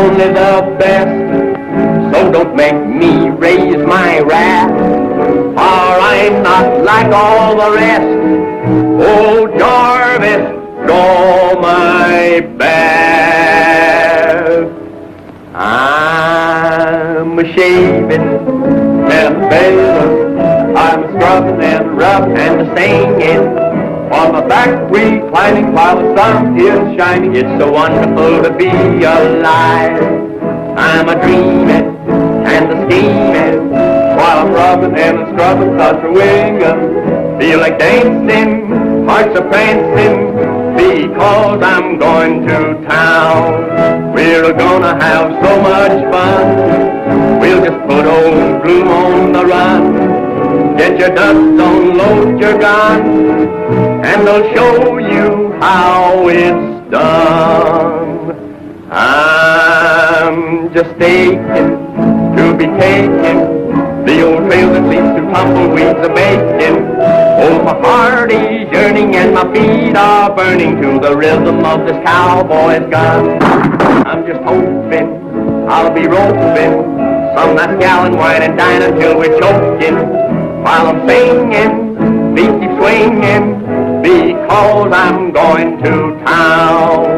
only the best, so don't make me raise my wrath, for I'm not like all the rest. Oh, Jarvis, go my best. I'm a-shaving and bathing, I'm scrubbing and rubbing and singing, on my back reclining while the sun is shining. It's so wonderful to be alive. I'm a-dreaming and a-scheming while I'm rubbing and scrubbing, thoughts are winging. Feel like dancing, hearts are prancing, because I'm going to town. We're gonna have so much fun, we'll just put old Gloom on the run. Get your dust on, load your gun, and they'll show you how it's done. I'm just aching to be taken, the old trail that leads to tumbleweeds a-baking. Oh, my heart is yearning and my feet are burning to the rhythm of this cowboy's gun. I'm just hoping I'll be roping some nice gal and wine and dine until we're choking, while I'm singing, feet keep swinging, because I'm going to town.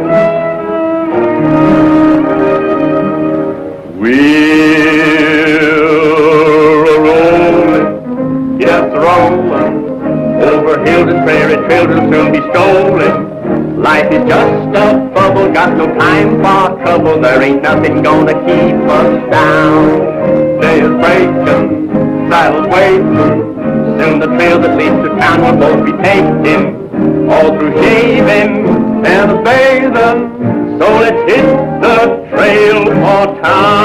We're a-rolling, yes, rolling, over hills and prairie trails will soon be stolen. Life is just a bubble, got no time for trouble, there ain't nothing gonna keep us down. Day is breaking, saddles waiting, soon the trail that leads to town will both be taken, all through shaving and a-bathing, so let's hit the trail for town.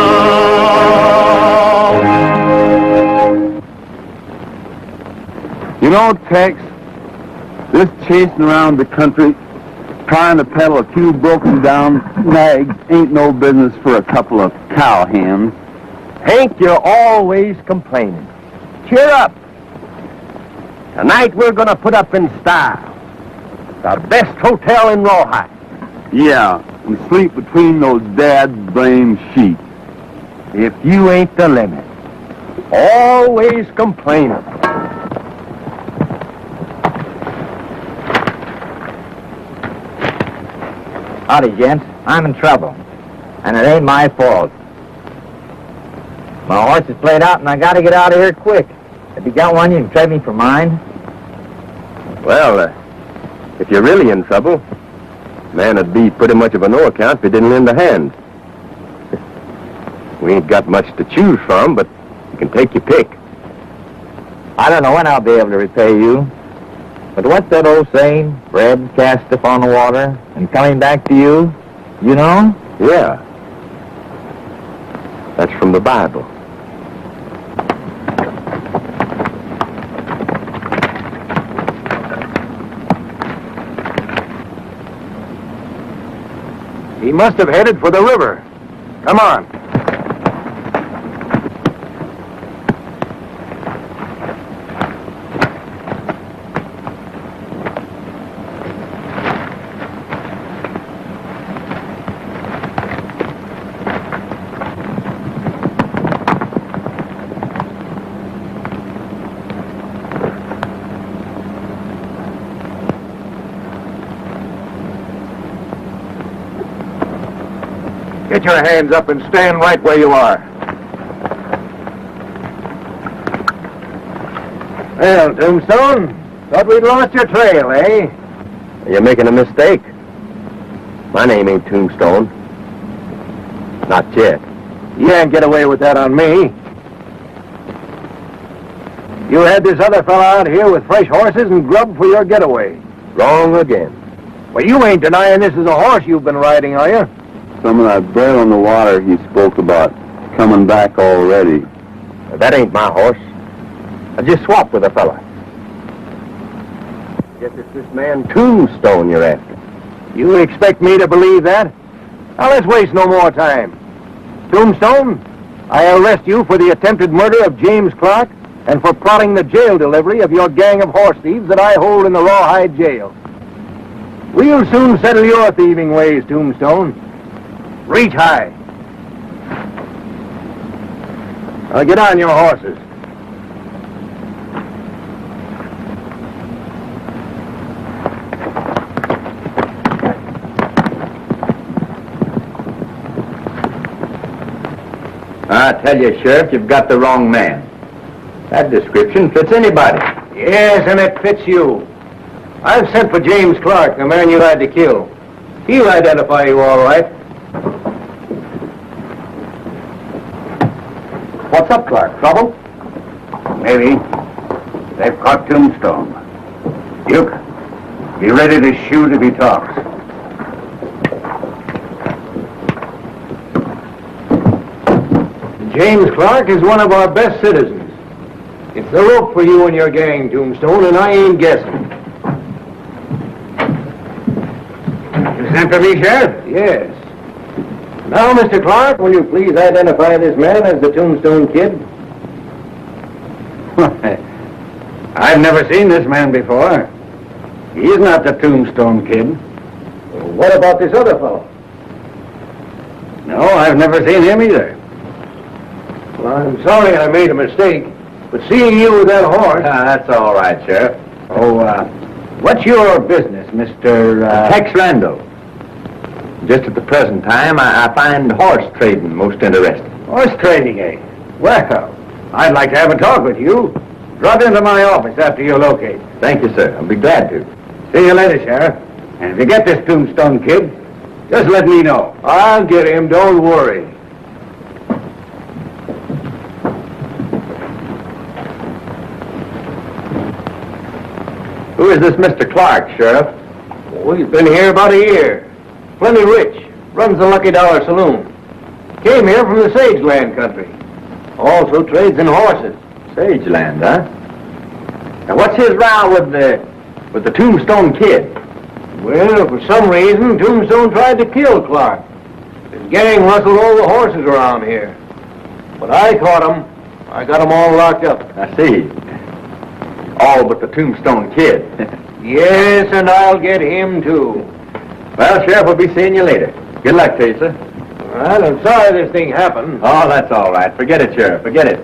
You know, Tex, this chasing around the country, trying to peddle a few broken down nags ain't no business for a couple of cowhands. Hank, you're always complaining. Cheer up. Tonight we're going to put up in style. The best hotel in Rawhide. Yeah, and sleep between those dad-blame sheets. If you ain't the limit. Always complaining. Howdy, gents. I'm in trouble, and it ain't my fault. My horse is played out, and I gotta get out of here quick. If you got one, you can trade me for mine. Well, if you're really in trouble, man, it'd be pretty much of a no account if you didn't lend a hand. We ain't got much to choose from, but you can take your pick. I don't know when I'll be able to repay you. But what's that old saying? Bread casteth on the water, and coming back to you, you know? Yeah. That's from the Bible. He must have headed for the river. Come on. Get your hands up and stand right where you are. Well, Tombstone, thought we'd lost your trail, eh? You're making a mistake. My name ain't Tombstone. Not yet. You can't get away with that on me. You had this other fella out here with fresh horses and grub for your getaway. Wrong again. Well, you ain't denying this is a horse you've been riding, are you? Some of that bread on the water he spoke about coming back already. That ain't my horse. I just swapped with a fella. Guess it's this man Tombstone you're after. You expect me to believe that? Now, let's waste no more time. Tombstone, I arrest you for the attempted murder of James Clark and for plotting the jail delivery of your gang of horse thieves that I hold in the Rawhide jail. We'll soon settle your thieving ways, Tombstone. Reach high. Now, get on your horses. I tell you, Sheriff, you've got the wrong man. That description fits anybody. Yes, and it fits you. I've sent for James Clark, the man you had to kill. He'll identify you all right. What's up, Clark? Trouble? Maybe. They've caught Tombstone. Duke, be ready to shoot if he talks. James Clark is one of our best citizens. It's the rope for you and your gang, Tombstone, and I ain't guessing. You sent for me, Sheriff? Yes. Now, Mr. Clark, will you please identify this man as the Tombstone Kid? I've never seen this man before. He's not the Tombstone Kid. Well, what about this other fellow? No, I've never seen him either. Well, I'm sorry I made a mistake, but seeing you with that horse... That's all right, Sheriff. What's your business, Mr. Tex Randall. Just at the present time, I find horse trading most interesting. Horse trading, eh? Well, I'd like to have a talk with you. Drop into my office after you're located. Thank you, sir. I'll be glad to. See you later, Sheriff. And if you get this Tombstone Kid, just let me know. I'll get him, don't worry. Who is this Mr. Clark, Sheriff? Oh, he's been here about a year. Plenty rich. Runs the Lucky Dollar Saloon. Came here from the Sageland country. Also trades in horses. Sageland, huh? Now, what's his row with the Tombstone Kid? Well, for some reason, Tombstone tried to kill Clark. His gang rustled all the horses around here. But I caught him. I got them all locked up. I see. All but the Tombstone Kid. Yes, and I'll get him, too. Well, Sheriff, we'll be seeing you later. Good luck to you, sir. Well, I'm sorry this thing happened. Oh, that's all right. Forget it, Sheriff. Forget it.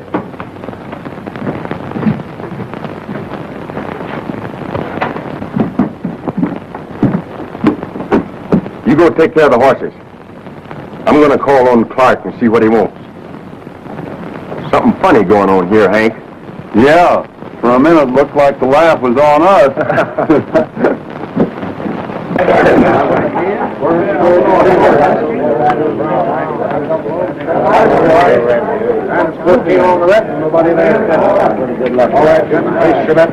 You go take care of the horses. I'm going to call on Clark and see what he wants. Something funny going on here, Hank. Yeah. For a minute, it looked like the laugh was on us. Nobody there. Good luck. All right, good. Nice ship. I'm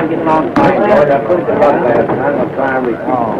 getting on fine. I'm going to try and recall.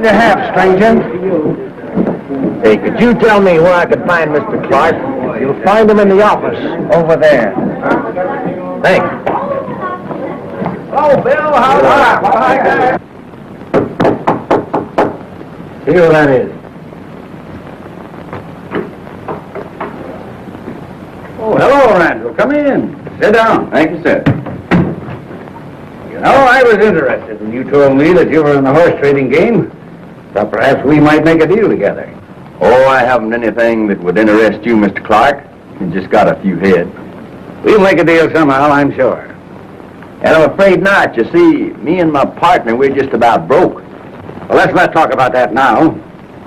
you have, stranger? Hey, could you tell me where I could find Mr. Clark? You'll find him in the office, over there. Thanks. Oh, Bill, how See who that is. Oh, hello, Randall. Come in. Sit down. Thank you, sir. You know, I was interested when you told me that you were in the horse trading game. Thought perhaps we might make a deal together. Oh, I haven't anything that would interest you, Mr. Clark. You just got a few head. We'll make a deal somehow, I'm sure. And I'm afraid not. You see, me and my partner, we're just about broke. Well, let's not talk about that now.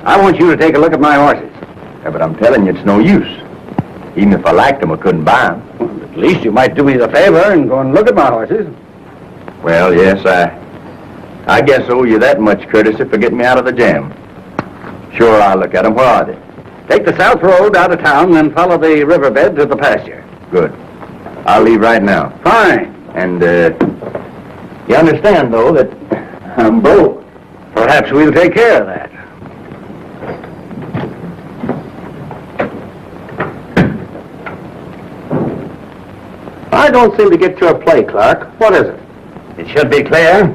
I want you to take a look at my horses. Yeah, but I'm telling you, it's no use. Even if I liked them, I couldn't buy them. Well, at least you might do me the favor and go and look at my horses. Well, yes, I guess I owe you that much courtesy for getting me out of the jam. Sure, I'll look at them. Where are they? Take the south road out of town, then follow the riverbed to the pasture. Good. I'll leave right now. Fine. And, you understand, though, that I'm broke. Perhaps we'll take care of that. I don't seem to get your play, Clark. What is it? It should be clear.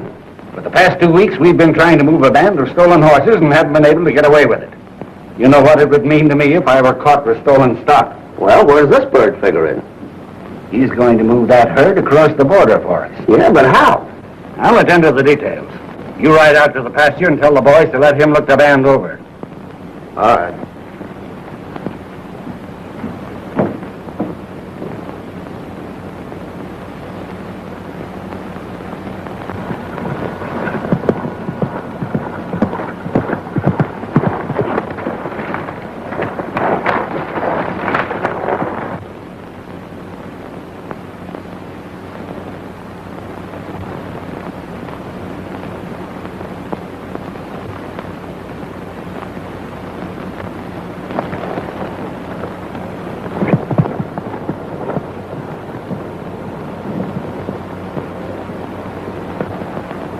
For the past 2 weeks, we've been trying to move a band of stolen horses and haven't been able to get away with it. You know what it would mean to me if I were caught with stolen stock. Well, where's this bird figure in? He's going to move that herd across the border for us. Yeah, but how? I'll attend to the details. You ride out to the pasture and tell the boys to let him look the band over. All right.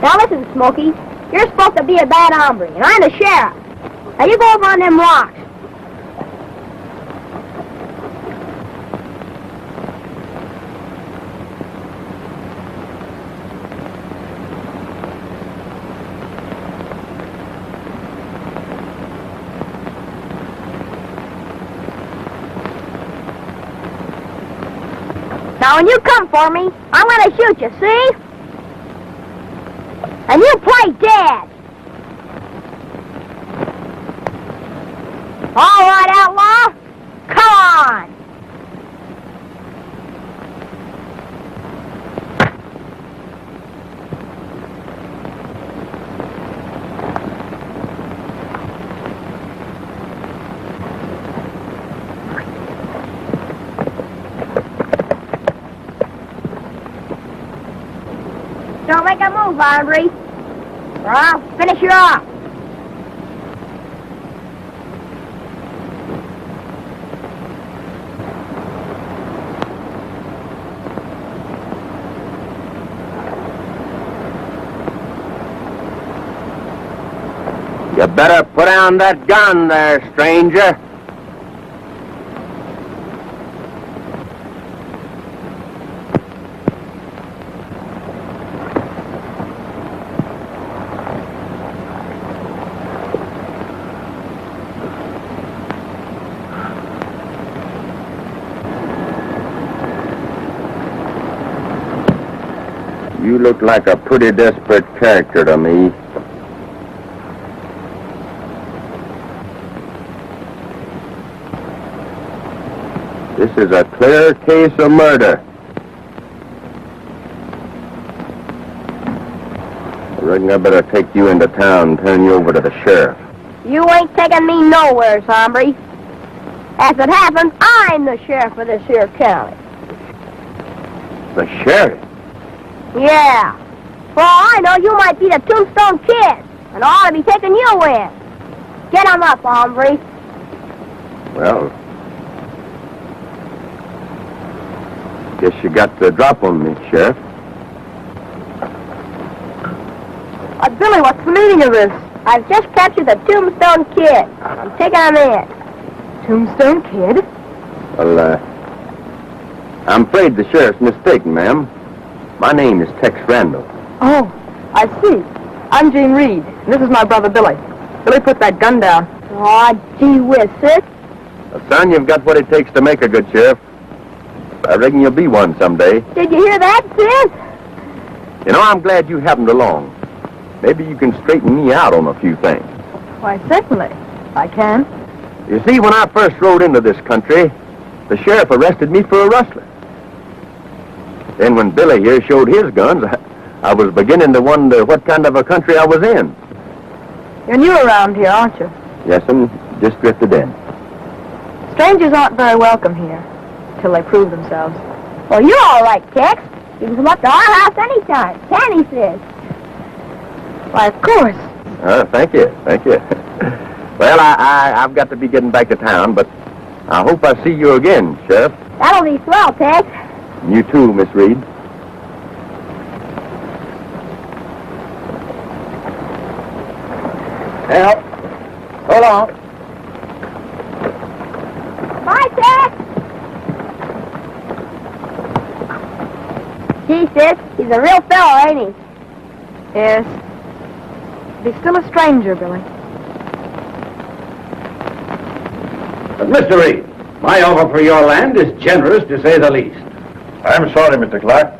Now listen, Smokey. You're supposed to be a bad hombre, and I'm the sheriff. Now you go over on them rocks. Now when you come for me, I'm gonna shoot you, see? And you play dead. All right, outlaw. Come on. Don't make a move, Andre, or I'll finish you off. You better put down that gun there, stranger. You look like a pretty desperate character to me. This is a clear case of murder. I reckon I better take you into town and turn you over to the sheriff. You ain't taking me nowhere, hombre. As it happens, I'm the sheriff of this here county. The sheriff? Yeah. For all I know, you might be the Tombstone Kid, and I ought to be taking you in. Get 'em up, hombre. Well, guess you got the drop on me, Sheriff. Billy, what's the meaning of this? I've just captured the Tombstone Kid. I'm taking him in. Tombstone Kid? Well, I'm afraid the sheriff's mistaken, ma'am. My name is Tex Randall. Oh, I see. I'm Jane Reed. And this is my brother, Billy. Billy, put that gun down. Aw, gee whiz, sis. Well, son, you've got what it takes to make a good sheriff. I reckon you'll be one someday. Did you hear that, sis? You know, I'm glad you happened along. Maybe you can straighten me out on a few things. Why, certainly. I can. You see, when I first rode into this country, the sheriff arrested me for a rustler. Then when Billy here showed his guns, I was beginning to wonder what kind of a country I was in. You're new around here, aren't you? Yes, I'm just drifted in. Strangers aren't very welcome here, till they prove themselves. Well, you're all right, Tex. You can come up to our house anytime. Can he, sis? Why, of course. Thank you. Well, I've got to be getting back to town, but I hope I see you again, Sheriff. That'll be swell, Tex. You too, Miss Reed. Well, hold on. Bye, Tex. Gee, sis, he's a real fellow, ain't he? Yes. He's still a stranger, Billy. But, Mr. Reed, my offer for your land is generous, to say the least. I'm sorry, Mr. Clark,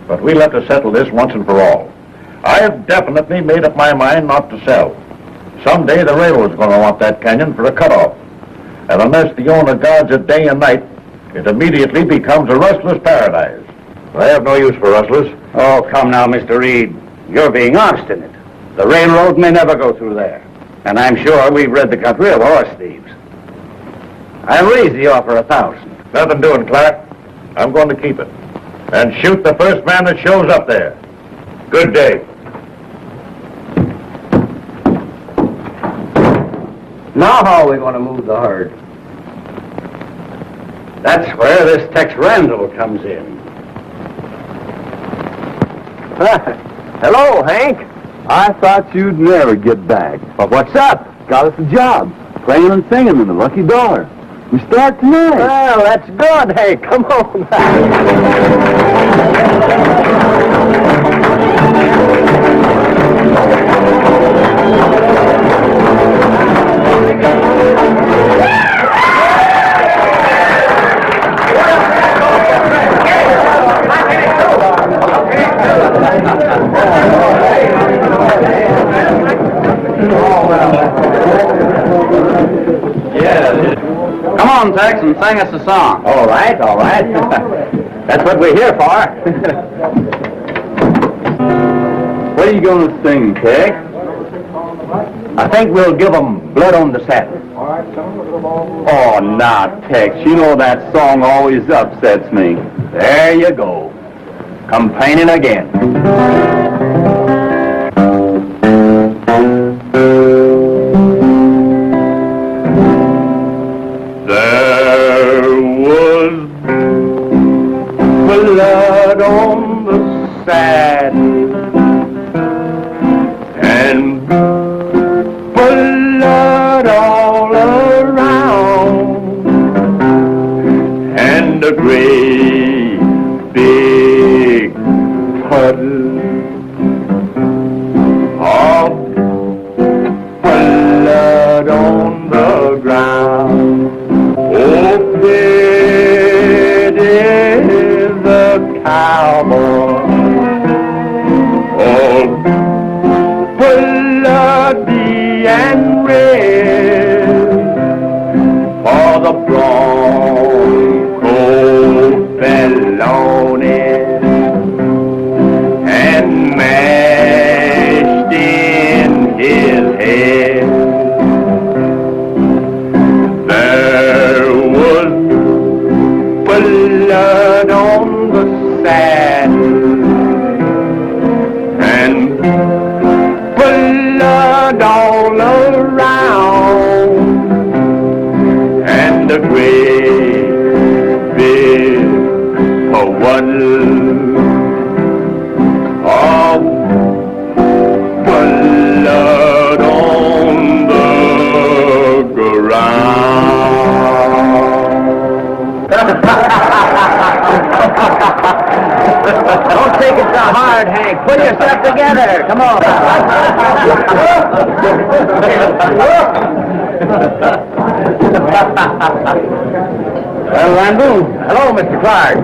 but we'll have to settle this once and for all. I have definitely made up my mind not to sell. Someday the railroad's going to want that canyon for a cutoff. And unless the owner guards it day and night, it immediately becomes a rustler's paradise. I have no use for rustlers. Oh, come now, Mr. Reed. You're being obstinate. The railroad may never go through there. And I'm sure we've rid the country of horse thieves. I'll raise the offer 1,000. Nothing doing, Clark. I'm going to keep it. And shoot the first man that shows up there. Good day. Now how are we going to move the herd? That's where this Tex Randall comes in. Hello, Hank. I thought you'd never get back. But what's up? Got us a job. Playing and singing in the Lucky Dollar. We start tonight. Well, that's good, Hank. Come on. Come on, Tex, and sing us a song. All right. That's what we're here for. What are you going to sing, Tex? I think we'll give 'em Blood on the Saddle. Oh, now, Tex, you know that song always upsets me. There you go. Complaining again. Blood on the saddle and blood all around and a great big puddle of blood on the ground. Oh, cowboy, all bloody and red, for the bronco fell on it and mashed in his head. There was blood on the saddle and blood all around and the great hard, Hank. Pull yourself together. Come on. Well, Randall. Hello, Mr. Clark.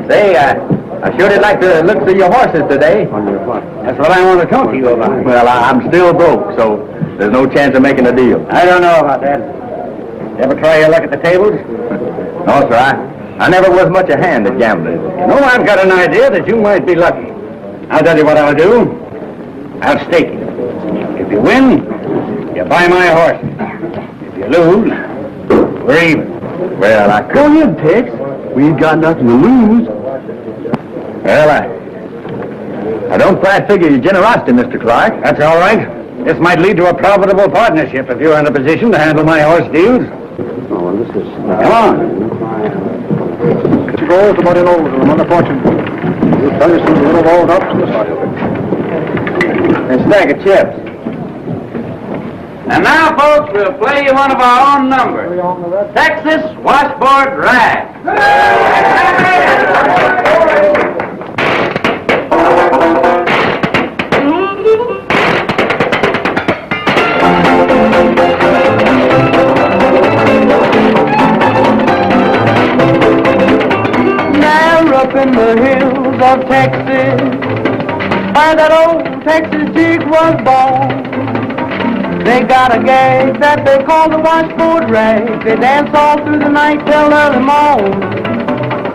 Say, I sure did like the looks of your horses today. That's what I want to talk to you about. Well, I'm still broke, so there's no chance of making a deal. I don't know about that. You ever try your luck at the tables? No, sir. I never was much a hand at gambling. You know, I've got an idea that you might be lucky. I'll tell you what I'll do. I'll stake you. If you win, you buy my horses. If you lose, we're even. Well, I could. Go ahead, Tex. We ain't got nothing to lose. Well, I don't quite figure your generosity, Mr. Clark. That's all right. This might lead to a profitable partnership if you're in a position to handle my horse deals. Oh, well, this is... Come on. It's gold about an old one, a fortune. You'll tell you some little old ups in the side of it. A stack of chips. And now, folks, we'll play you one of our own numbers. Texas Washboard Rag. Now up in the hills of Texas, where that old Texas jig was born, they got a gag that they call the washboard rag. They dance all through the night till early morn.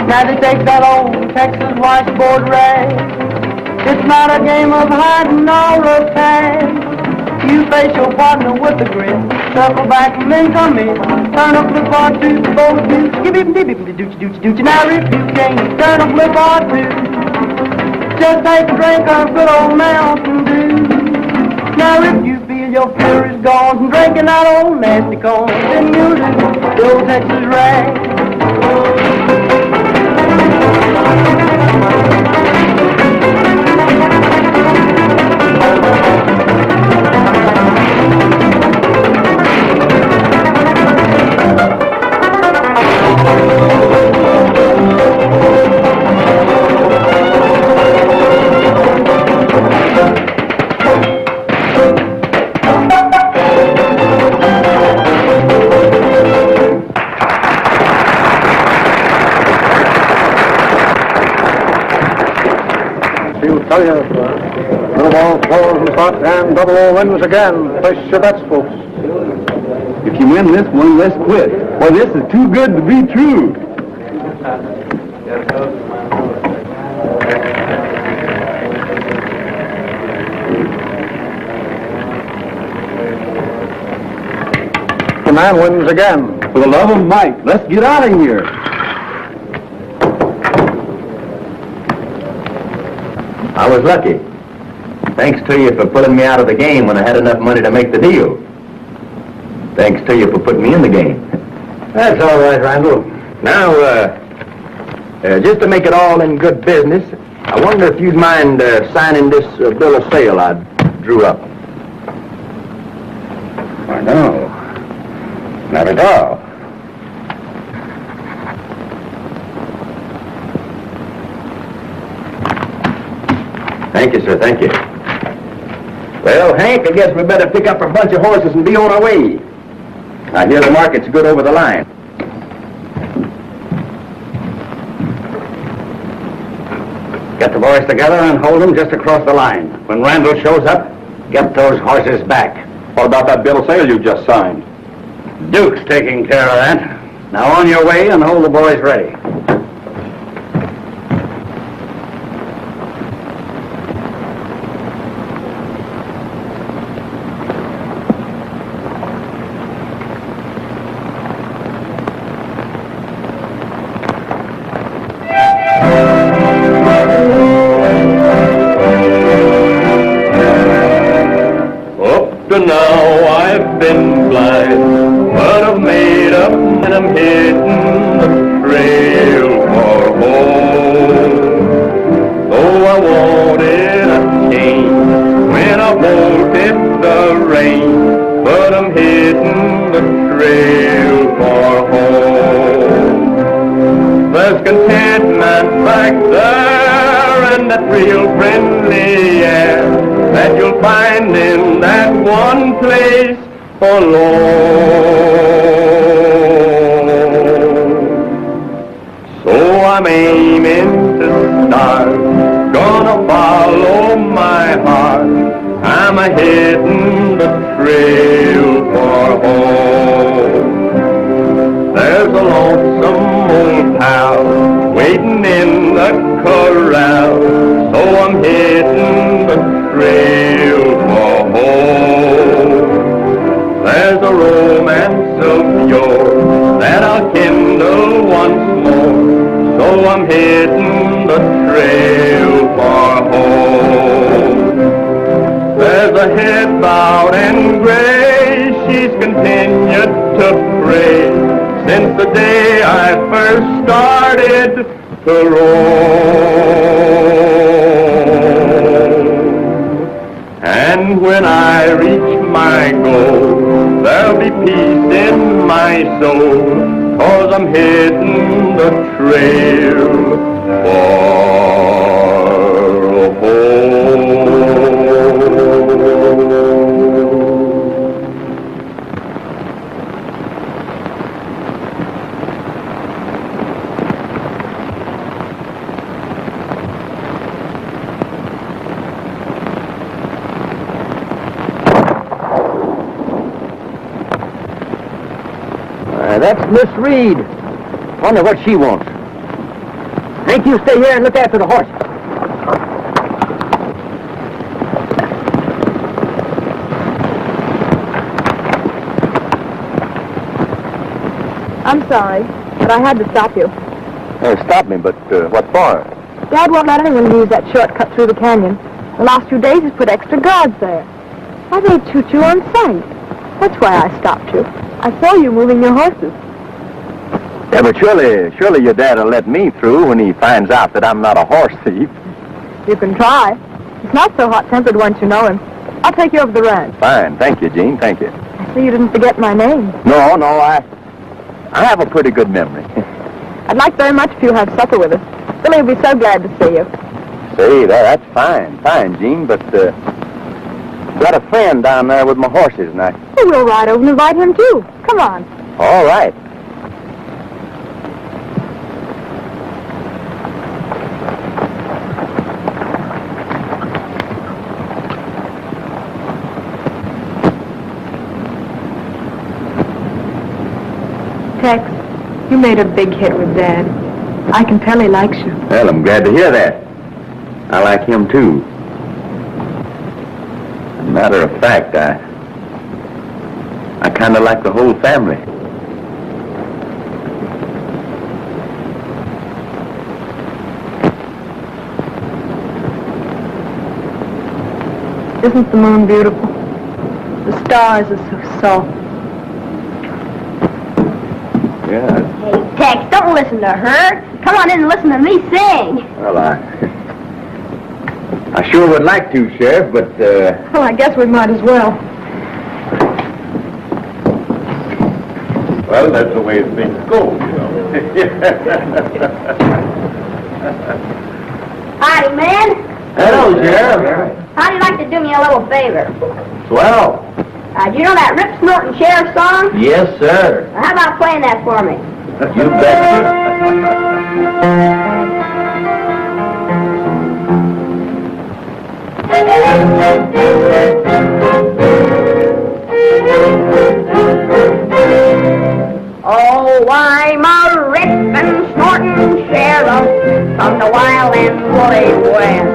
Now they take that old Texas washboard rag. It's not a game of hiding or of tag. You face your partner with a grin, circle back and then come in. Turn up, flip or two, both do. Skip-a-dip-dip-dip-doochie-doochie-doochie. Now if you can't turn up, flip or two, just take a drink of good old Mountain Dew. Now if you feel your fury's gone from drinking that old nasty corn, then you'll do the old Texas rag. Tell you, little ball falls and spots and double O wins again. Place your bets, folks. If you win this one, let's quit. Well, this is too good to be true. The man wins again. For the love of Mike, let's get out of here. I was lucky. Thanks to you for pulling me out of the game when I had enough money to make the deal. Thanks to you for putting me in the game. That's all right, Randall. Now, just to make it all in good business, I wonder if you'd mind signing this bill of sale I drew up. Why, no. Not at all. Thank you, sir. Thank you. Well, Hank, I guess we better pick up a bunch of horses and be on our way. I hear the market's good over the line. Get the boys together and hold them just across the line. When Randall shows up, get those horses back. What about that bill of sale you just signed? Duke's taking care of that. Now on your way and hold the boys ready. Now I've been blind, but I've made up and I'm hitting the trail for home. Though I wanted a change when I won't hit the rain, but I'm hitting the trail for home. There's contentment back there and that real friend one place alone. So I'm aiming to start, gonna follow my heart. I'm a-hittin' the trail for home. There's a lonesome old pal waiting in the corral, so I'm hitting the trail for home. There's a romance of yore that I'll kindle once more, so I'm hitting the trail for home. There's a head bowed and gray, she's continued to pray since the day I first started to roam. And when I reach my goal, there'll be peace in my soul, 'cause I'm hitting the trail for home. That's Miss Reed. Wonder what she wants. Hank, you stay here and look after the horse. I'm sorry, but I had to stop you. Stop me, but what for? Dad won't let anyone use that shortcut through the canyon. The last few days he's put extra guards there. Why, they'd shoot you on sight. That's why I stopped you. I saw you moving your horses. Yeah, but surely your dad will let me through when he finds out that I'm not a horse thief. You can try. He's not so hot-tempered once you know him. I'll take you over the ranch. Fine. Thank you, Jean. Thank you. I see you didn't forget my name. No, I have a pretty good memory. I'd like very much if you have supper with us. Billy will be so glad to see you. See, that's fine, Jean, but got a friend down there with my horses, and Well, we'll ride over and invite him, too. Come on. All right. Tex, you made a big hit with Dad. I can tell he likes you. Well, I'm glad to hear that. I like him, too. As a matter of fact, I kind of like the whole family. Isn't the moon beautiful? The stars are so soft. Yeah. Hey, Tex, don't listen to her. Come on in and listen to me sing. Well, I sure would like to, Sheriff, but, Well, I guess we might as well. Well, that's the way things go, you know. Howdy, man. Hello, Sheriff. How'd you like to do me a little favor? Swell. Do you know that Rip Snortin' Sheriff song? Yes, sir. How about playing that for me? You bet. Oh, I'm a rippin', snortin' sheriff from the wild and woolly west.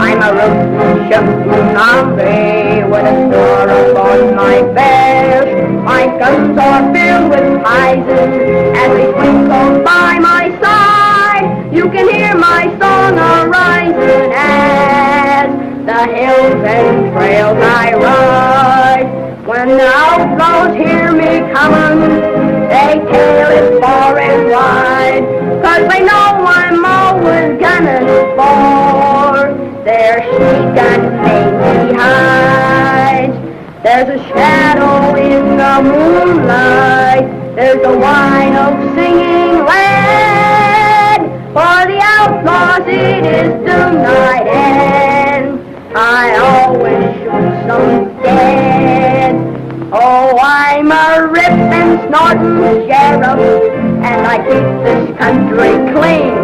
I'm a rootin', shootin' hombre with a star upon my vest. My guns are filled with prizes as they twinkle by my side. You can hear my song a-rising as the hills and trails I ride. When the outlaws hear me comin', they tell it far and wide, 'cause they know I'm always gunning for their sneak and mangy hides. There's a shadow in the moonlight, there's a whine of singing lead. For the outlaws it is doom night, and I always shoot some dead. snorting sheriff, and I keep this country clean.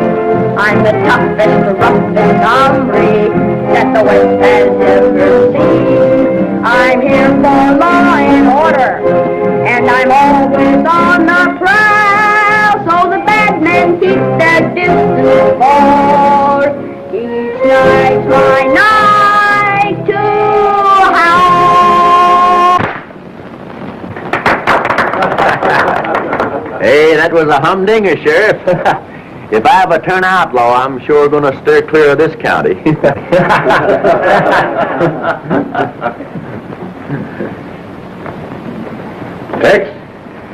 I'm the toughest, roughest hombre that the West has ever seen. I'm here for law and order, and I'm always on the prowl, so the bad men keep their distance far. Each night's my night to howl. Hey, that was a humdinger, Sheriff. If I ever turn outlaw, I'm sure going to steer clear of this county. Tex,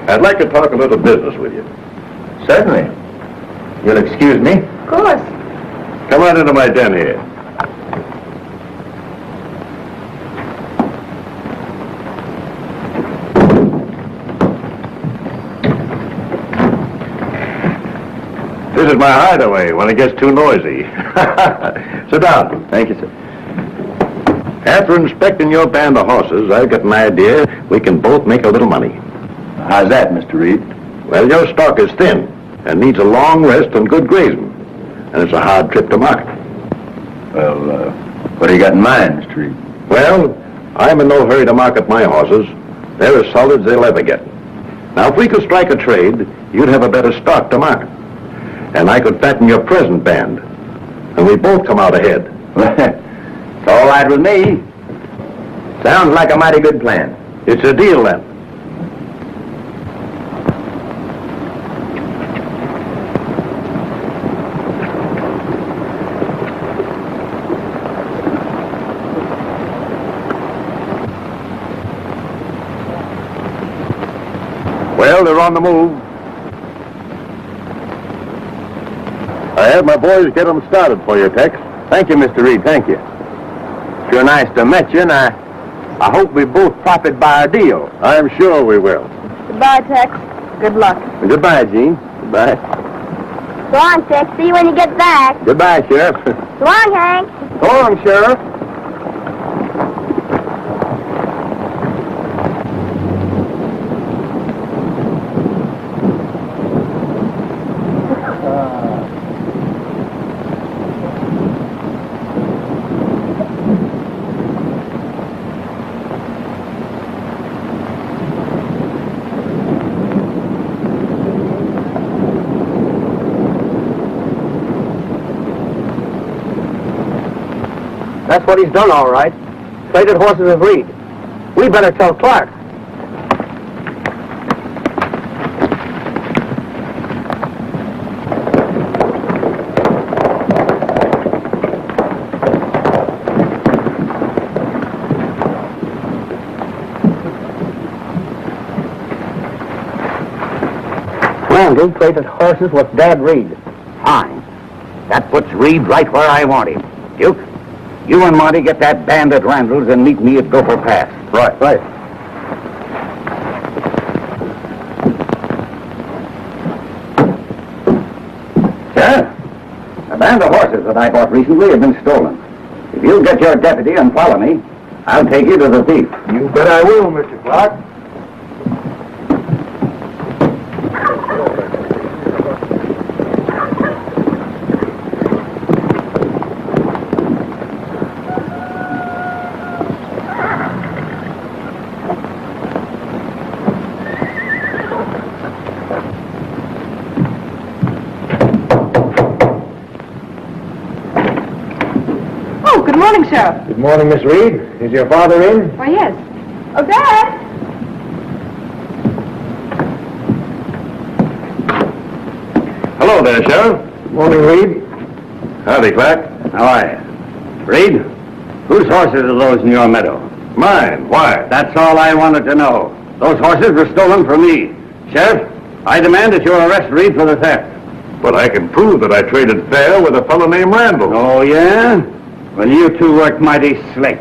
I'd like to talk a little business with you. Certainly. You'll excuse me? Of course. Come on into my den here. This is my hideaway when it gets too noisy. Sit down. Thank you, sir. After inspecting your band of horses, I've got an idea we can both make a little money. How's that, Mr. Reed? Well, your stock is thin and needs a long rest and good grazing. And it's a hard trip to market. Well, what do you got in mind, Mr. Reed? Well, I'm in no hurry to market my horses. They're as solid as they'll ever get. Now, if we could strike a trade, you'd have a better stock to market. And I could fatten your present band. And we both come out ahead. It's all right with me. Sounds like a mighty good plan. It's a deal, then. Well, they're on the move. I had my boys get them started for you, Tex. Thank you, Mr. Reed, thank you. Sure nice to meet you, and I hope we both profit by our deal. I'm sure we will. Goodbye, Tex. Good luck. Goodbye, Gene. Goodbye. So long, Tex. See you when you get back. Goodbye, Sheriff. So long, Hank. So long, Sheriff. That's what he's done, all right. Traded horses with Reed. We better tell Clark. Randy traded horses with Dad Reed. Fine. That puts Reed right where I want him. Duke, you and Monty get that band at Randall's and meet me at Gopher Pass. Right, right. Sir, a band of horses that I bought recently have been stolen. If you'll get your deputy and follow me, I'll take you to the thief. You bet I will, Mr. Clark. Good morning, Sheriff. Good morning, Miss Reed. Is your father in? Why, yes. Oh, Dad. Hello there, Sheriff. Good morning, Reed. Howdy, Clark. How are you? Reed, whose horses are those in your meadow? Mine. Why? That's all I wanted to know. Those horses were stolen from me. Sheriff, I demand that you arrest Reed for the theft. But I can prove that I traded fair with a fellow named Randall. Oh, yeah? Well, you two worked mighty slick.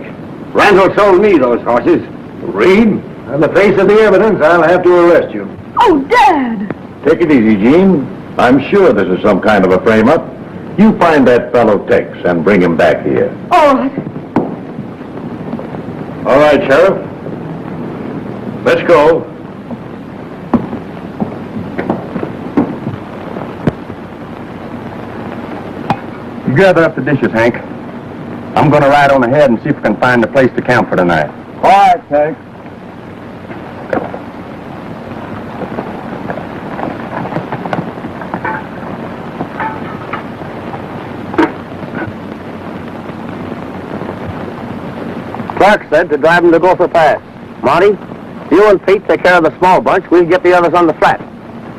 Randall sold me those horses. Reed? On the face of the evidence, I'll have to arrest you. Oh, Dad! Take it easy, Gene. I'm sure this is some kind of a frame-up. You find that fellow Tex and bring him back here. All right. All right, Sheriff. Let's go. You gather up the dishes, Hank. I'm going to ride on ahead and see if we can find a place to camp for tonight. All right, Hank. Clark said to drive them to Gopher Pass. Monty, you and Pete take care of the small bunch. We'll get the others on the flat.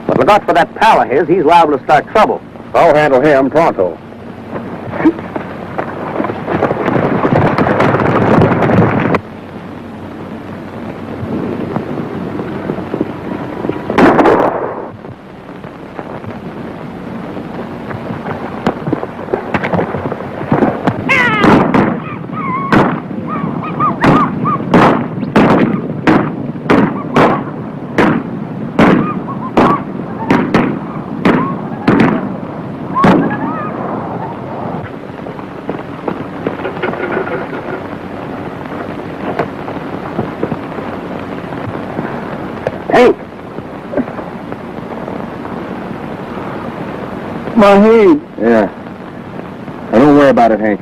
But look out for that pal of his. He's liable to start trouble. I'll handle him pronto. Hank! My hand. Yeah. Now, don't worry about it, Hank.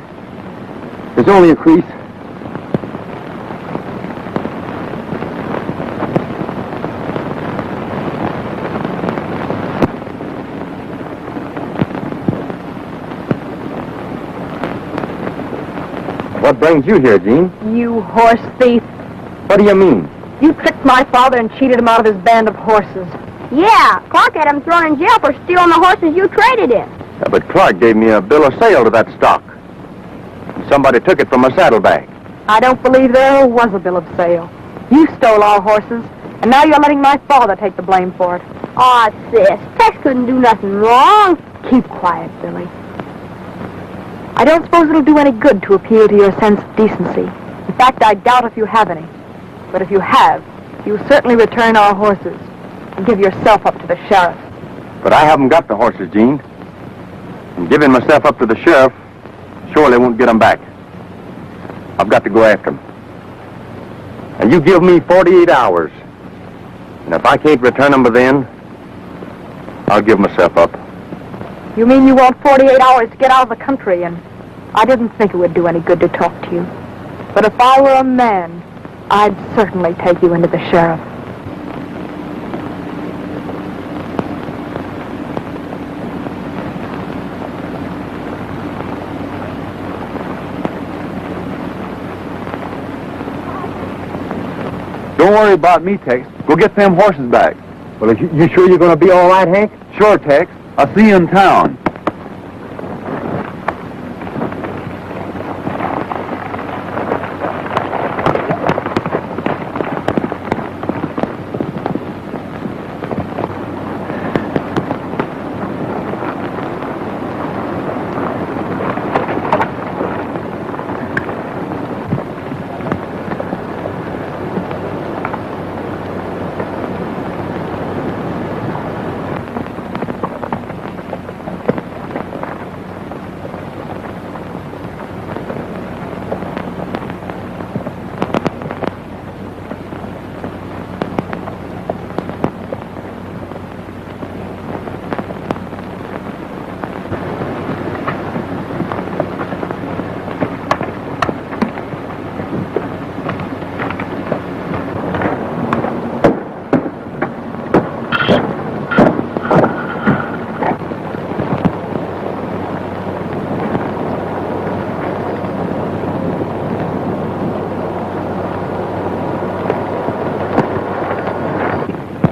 There's only a crease. What brings you here, Jean? You horse thief. What do you mean? You tricked my father and cheated him out of his band of horses. Yeah, Clark had him thrown in jail for stealing the horses you traded in. Yeah, but Clark gave me a bill of sale to that stock. And somebody took it from my saddlebag. I don't believe there ever was a bill of sale. You stole our horses, and now you're letting my father take the blame for it. Aw, sis, Tex couldn't do nothing wrong. Keep quiet, Billy. I don't suppose it'll do any good to appeal to your sense of decency. In fact, I doubt if you have any. But if you have, you'll certainly return our horses and give yourself up to the sheriff. But I haven't got the horses, Jean. And giving myself up to the sheriff surely won't get them back. I've got to go after them. And you give me 48 hours. And if I can't return them by then, I'll give myself up. You mean you want 48 hours to get out of the country, and I didn't think it would do any good to talk to you. But if I were a man, I'd certainly take you into the sheriff. Don't worry about me, Tex. Go get them horses back. Well, you sure you're going to be all right, Hank? Sure, Tex. I'll see you in town.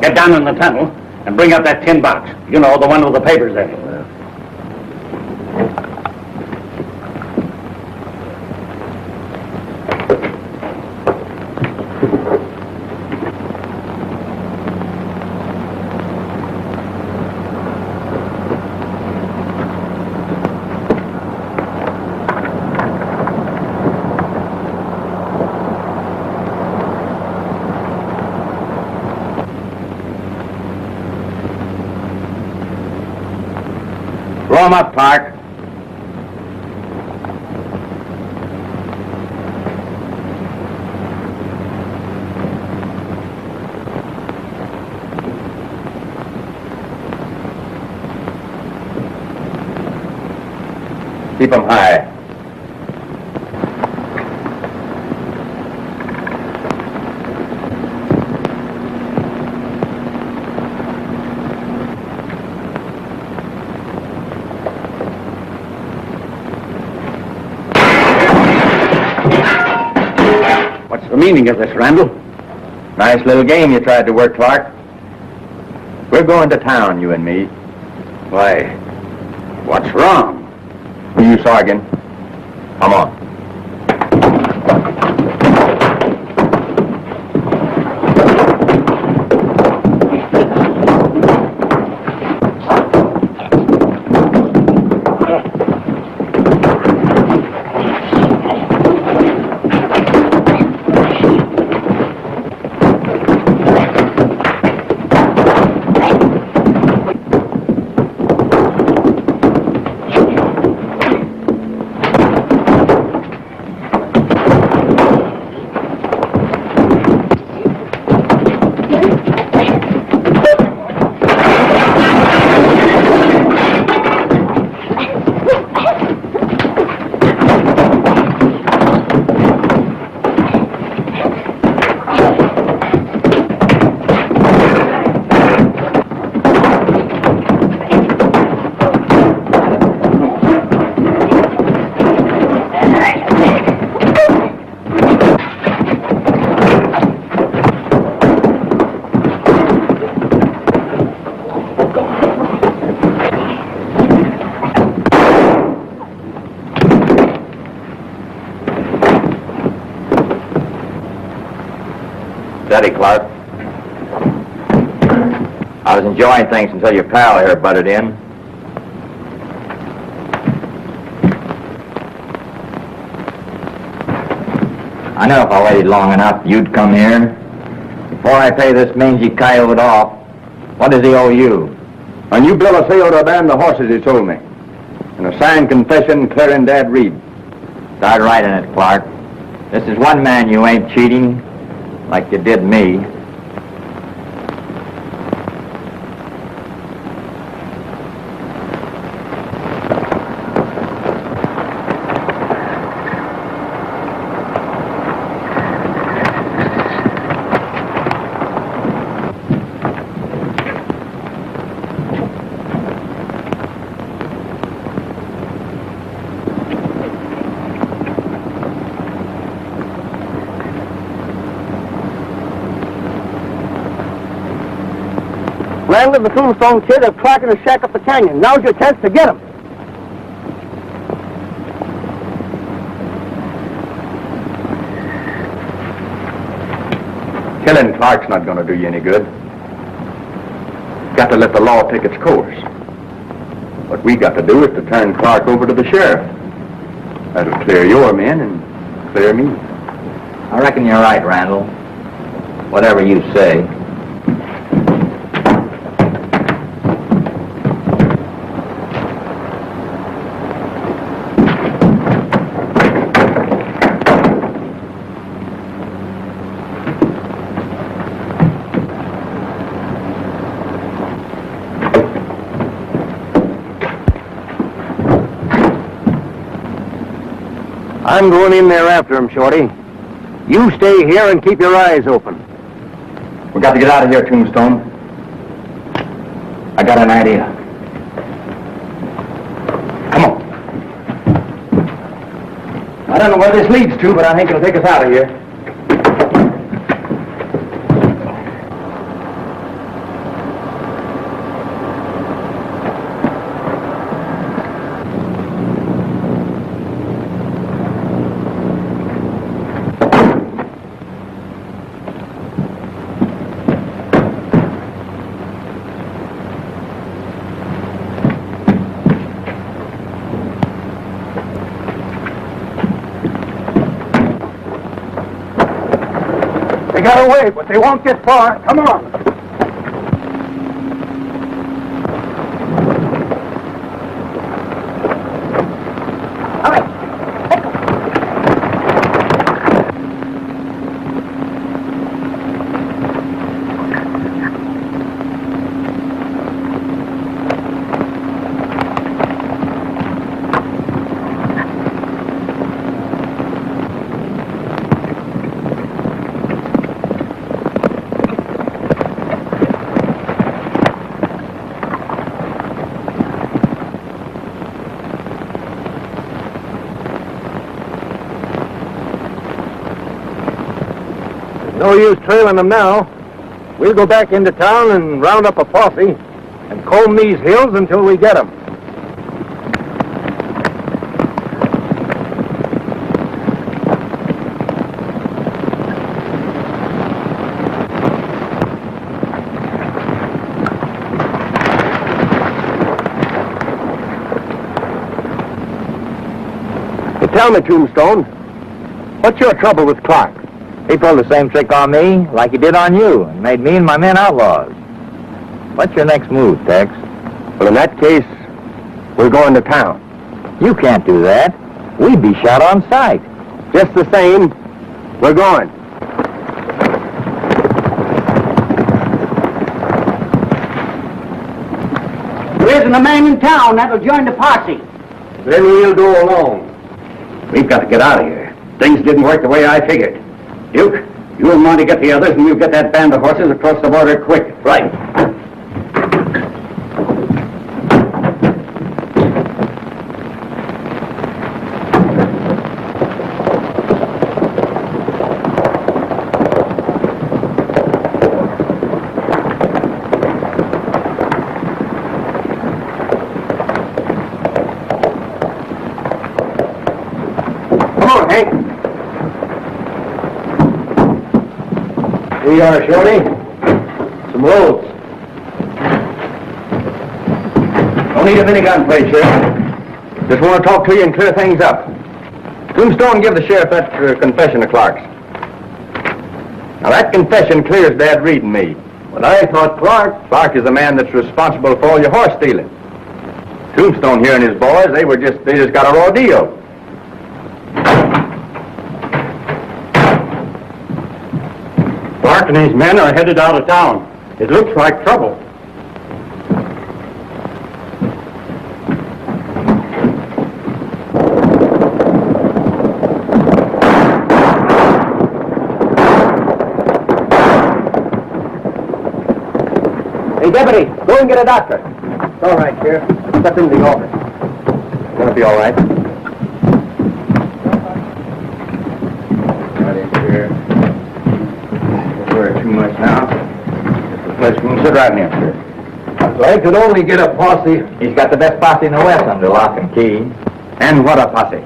Get down in the tunnel and bring up that tin box. You know, the one with the papers in it. Throw 'em up, Clark. Keep 'em high. What's the meaning of this, Randall? Nice little game you tried to work, Clark. We're going to town, you and me. Why, what's wrong? Who you saw again? Come on. Steady, Clark. I was enjoying things until your pal here butted in. I know if I waited long enough, you'd come here. Before I pay this mangy coyote off, what does he owe you? A new bill of sale to abandon the horses he sold me. And a signed confession clearing Dad Reed. Start writing it, Clark. This is one man you ain't cheating, like you did me. Randall, the Tombstone Kid are tracking a shack up the canyon. Now's your chance to get him. Killing Clark's not going to do you any good. Got to let the law take its course. What we got to do is to turn Clark over to the sheriff. That'll clear your men and clear me. I reckon you're right, Randall. Whatever you say. I'm going in there after him, Shorty. You stay here and keep your eyes open. We got to get out of here, Tombstone. I got an idea. Come on. I don't know where this leads to, but I think it'll take us out of here. They got away, but they won't get far. Come on. No use trailing them now. We'll go back into town and round up a posse and comb these hills until we get them. Tell me, Tombstone, what's your trouble with Clark? He pulled the same trick on me like he did on you and made me and my men outlaws. What's your next move, Tex? Well, in that case, we're going to town. You can't do that. We'd be shot on sight. Just the same, we're going. There isn't a man in town that'll join the posse. Then we'll go alone. We've got to get out of here. Things didn't work the way I figured. Duke, you and Monty get the others, and we'll get that band of horses across the border quick. Right. Here you are, Shorty. Some loads. Don't need a minigun, please, Sheriff. Just want to talk to you and clear things up. Tombstone, give the sheriff that confession of Clark's. Now, that confession clears Dad Reed and me. But I thought Clark is the man that's responsible for all your horse stealing. Tombstone here and his boys, they just got a raw deal. Clark and his men are headed out of town. It looks like trouble. Hey, Deputy, go and get a doctor. It's all right, Sheriff. Step into the office. It's gonna be all right. Right in here. Don't worry too much now. Just a place we can sit right in here. If I could only get a posse. He's got the best posse in the West under lock and key. And what a posse.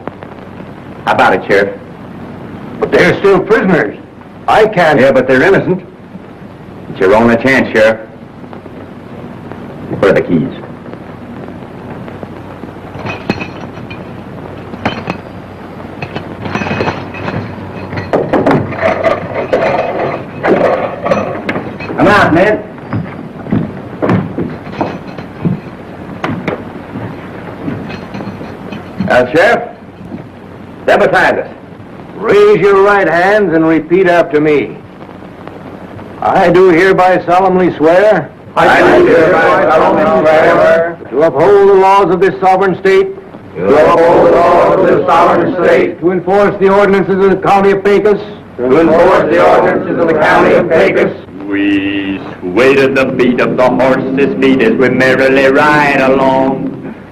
How about it, Sheriff? But they're still prisoners. I can't. Yeah, but they're innocent. It's your only chance, Sheriff. Where are the keys? Come out, men. Sheriff, deputize us. Raise your right hands and repeat after me. I do hereby solemnly swear I do hereby solemnly swear to uphold the laws of this sovereign state, to uphold the laws of this sovereign state, to enforce the ordinances of the county of Pecos, to enforce the ordinances of the county of Pecos. We sway to the beat of the horse's feet as we merrily ride along.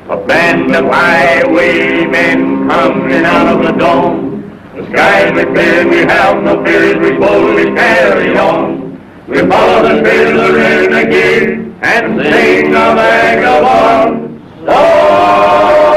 A band of highwaymen coming out of the dome. The skies are clear, we have no fears, we boldly carry on. We follow the spirit of the renegade and sing the vagabond song.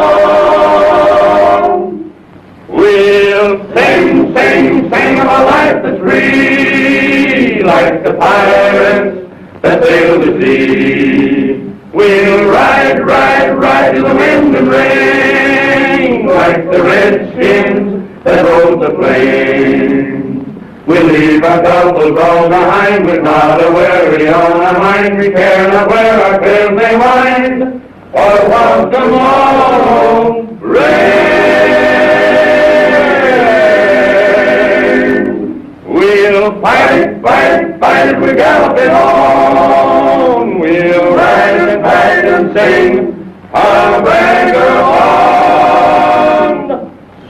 We'll sing, sing, sing of a life that's free, like the pirates that sail the sea. We'll ride, ride, ride to the wind and rain, like the redskins that rode the plain. We'll leave our troubles all behind, with not a worry on our mind. We care not where our cares may wind, or what tomorrow rain. We'll fight, fight, fight, we galloping on. We'll ride and fight and sing our vagabond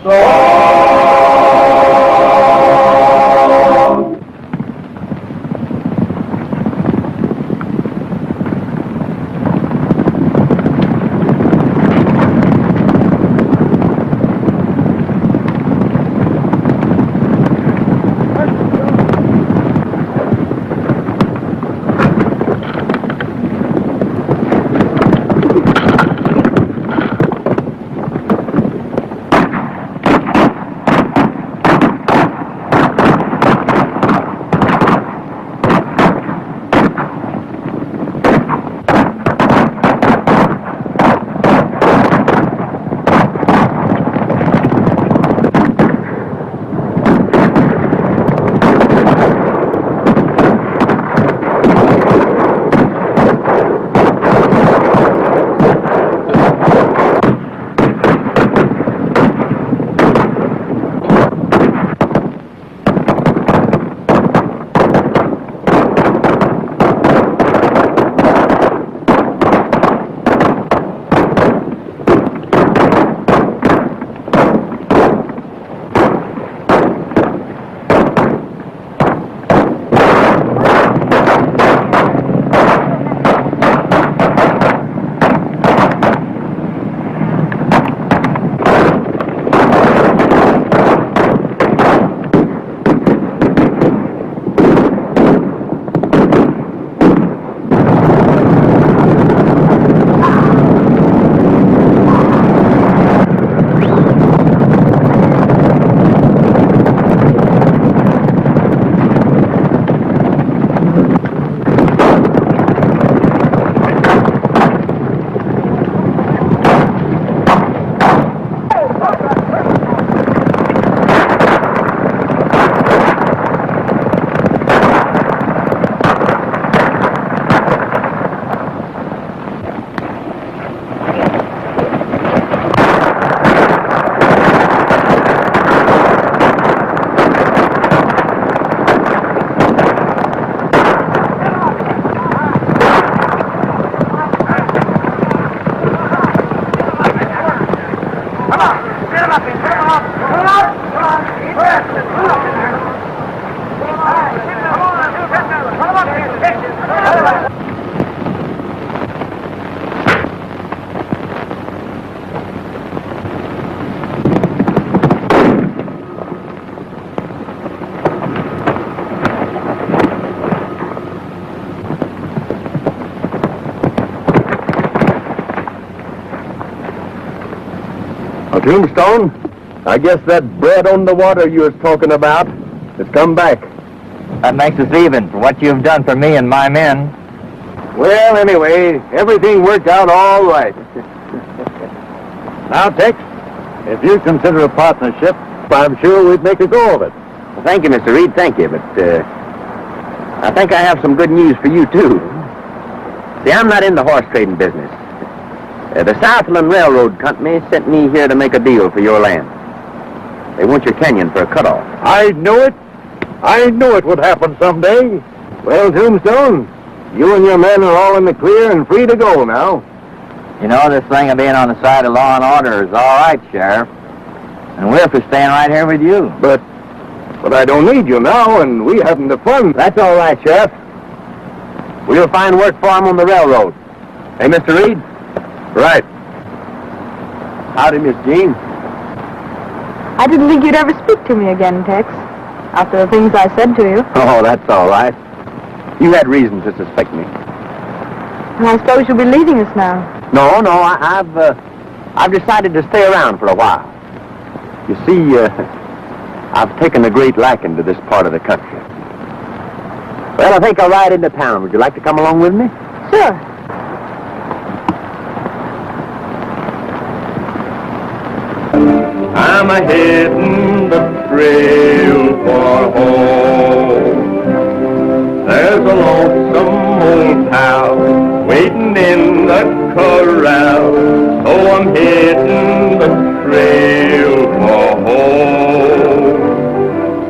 song. Tombstone, I guess that bread on the water you was talking about has come back. That makes us even for what you've done for me and my men. Well, anyway, everything worked out all right. Now, Tex, if you consider a partnership, I'm sure we'd make a go of it. Well, thank you, Mr. Reed, thank you, but I think I have some good news for you, too. See, I'm not in the horse trading business. The Southland Railroad Company sent me here to make a deal for your land. They want your canyon for a cutoff. I knew it. I knew it would happen someday. Well, Tombstone, you and your men are all in the clear and free to go now. You know, this thing of being on the side of law and order is all right, Sheriff. And we're for staying right here with you. But I don't need you now, and we haven't the fun. That's all right, Sheriff. We'll find work for him on the railroad. Hey, Mr. Reed? Right. Howdy, Miss Jean. I didn't think you'd ever speak to me again, Tex, after the things I said to you. Oh, that's all right. You had reason to suspect me. And I suppose you'll be leaving us now. No, I've decided to stay around for a while. You see, I've taken a great liking to this part of the country. Well, I think I'll ride into town. Would you like to come along with me? Sure. I'm a-hittin' the trail for home. There's a lonesome old cow waiting in the corral, so I'm hitting the trail for home.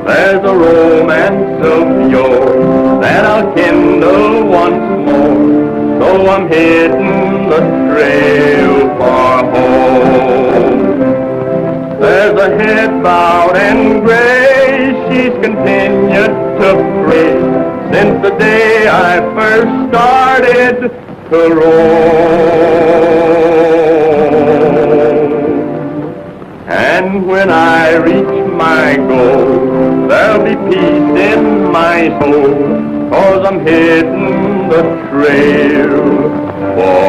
There's a romance of yours that I'll kindle once more, so I'm hitting the trail for home. There's a head bowed and gray, she's continued to pray since the day I first started to roam. And when I reach my goal, there'll be peace in my soul, 'cause I'm hitting the trail for